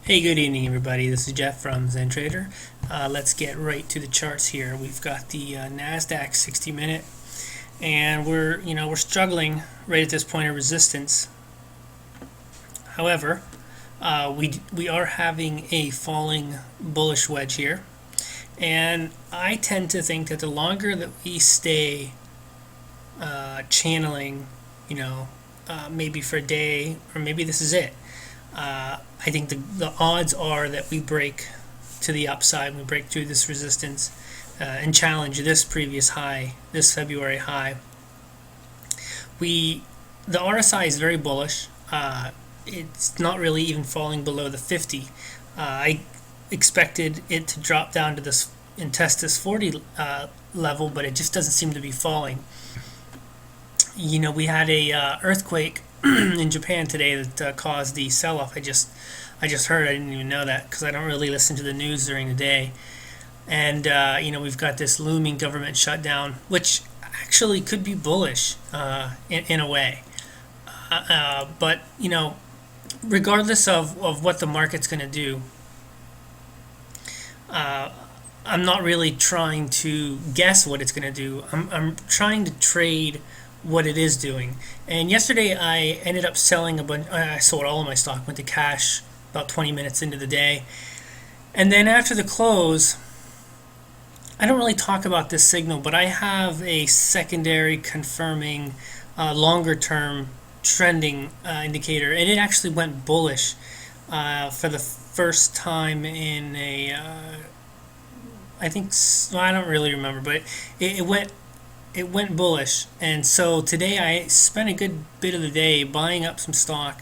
Hey, good evening, everybody. This is Jeff from Zen Trader. Let's get right to the charts here. We've got the Nasdaq 60-minute, and we're struggling right at this point of resistance. However, we are having a falling bullish wedge here, and I tend to think that the longer that we stay channeling, maybe for a day, or maybe this is it. I think the odds are that we break to the upside, we break through this resistance and challenge this previous high, this February high. The RSI is very bullish. It's not really even falling below the 50. I expected it to drop down to this and test this 40 level, but it just doesn't seem to be falling. We had a earthquake in Japan today that caused the sell-off. I just heard. I didn't even know that because I don't really listen to the news during the day. And we've got this looming government shutdown, which actually could be bullish in a way. But regardless of what the market's going to do, I'm not really trying to guess what it's going to do. I'm trying to trade what it is doing. And yesterday I ended up selling a bunch. I sold all of my stock, went to cash about 20 minutes into the day. And then after the close, I don't really talk about this signal, but I have a secondary confirming longer term trending indicator, and it actually went bullish for the first time in I don't really remember, but it went bullish. And so today I spent a good bit of the day buying up some stock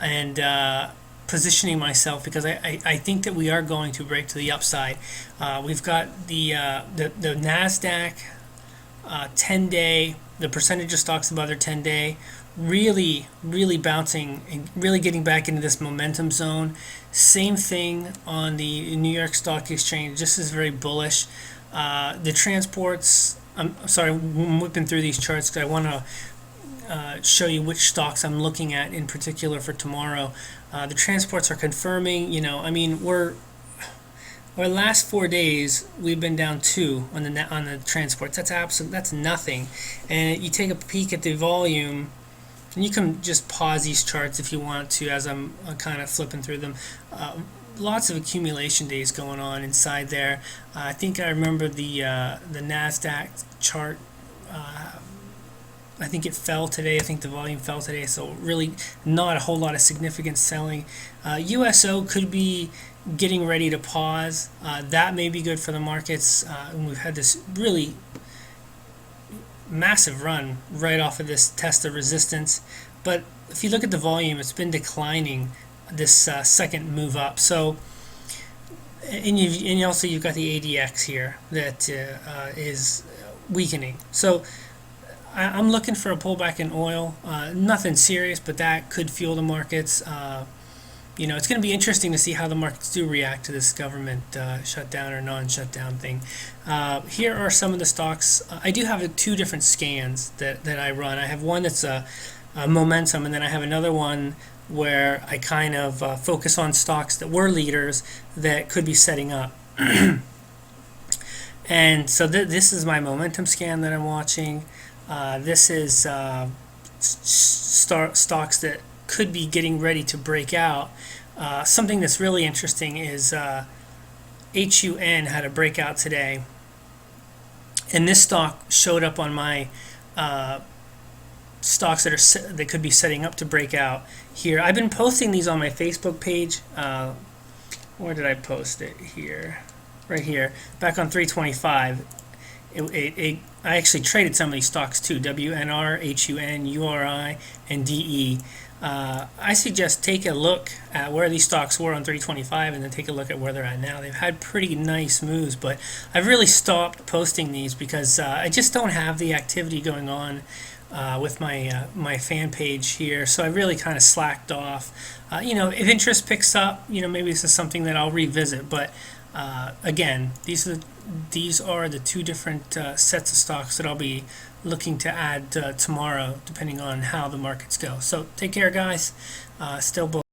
and positioning myself because I think that we are going to break to the upside. We've got the NASDAQ 10-day, the percentage of stocks above their 10-day, really bouncing and really getting back into this momentum zone. Same thing on the New York Stock Exchange. This is very bullish. The transports, I'm sorry, I'm whipping through these charts because I want to show you which stocks I'm looking at in particular for tomorrow. The transports are confirming. Our last 4 days we've been down 2 on the transports. That's nothing. And you take a peek at the volume, and you can just pause these charts if you want to as I'm kind of flipping through them. Lots of accumulation days going on inside there. I think I remember the NASDAQ chart. I think it fell today. I think the volume fell today, so really not a whole lot of significant selling. USO could be getting ready to pause. That may be good for the markets. And we've had this really massive run right off of this test of resistance. But if you look at the volume, it's been declining this second move up. So, and you've got the ADX here that is weakening. So I'm looking for a pullback in oil. Nothing serious, but that could fuel the markets. It's going to be interesting to see how the markets do react to this government shutdown or non-shutdown thing. Here are some of the stocks. I do have 2 different scans that I run. I have one that's a momentum, and then I have another one where I kind of focus on stocks that were leaders that could be setting up. And so this is my momentum scan that I'm watching. This is stocks that could be getting ready to break out. Something that's really interesting is HUN had a breakout today, and this stock showed up on my stocks that could be setting up to break out here. I've been posting these on my Facebook page. Where did I post it? Here, right here, back on 325. I actually traded some of these stocks too: WNR, HUN, URI, and DE. I suggest take a look at where these stocks were on 325 and then take a look at where they're at now. They've had pretty nice moves, but I've really stopped posting these because I just don't have the activity going on with my fan page here, so I really kind of slacked off. If interest picks up, maybe this is something that I'll revisit, but again, these are the 2 different sets of stocks that I'll be looking to add tomorrow, depending on how the markets go. So take care, guys. Still bullish.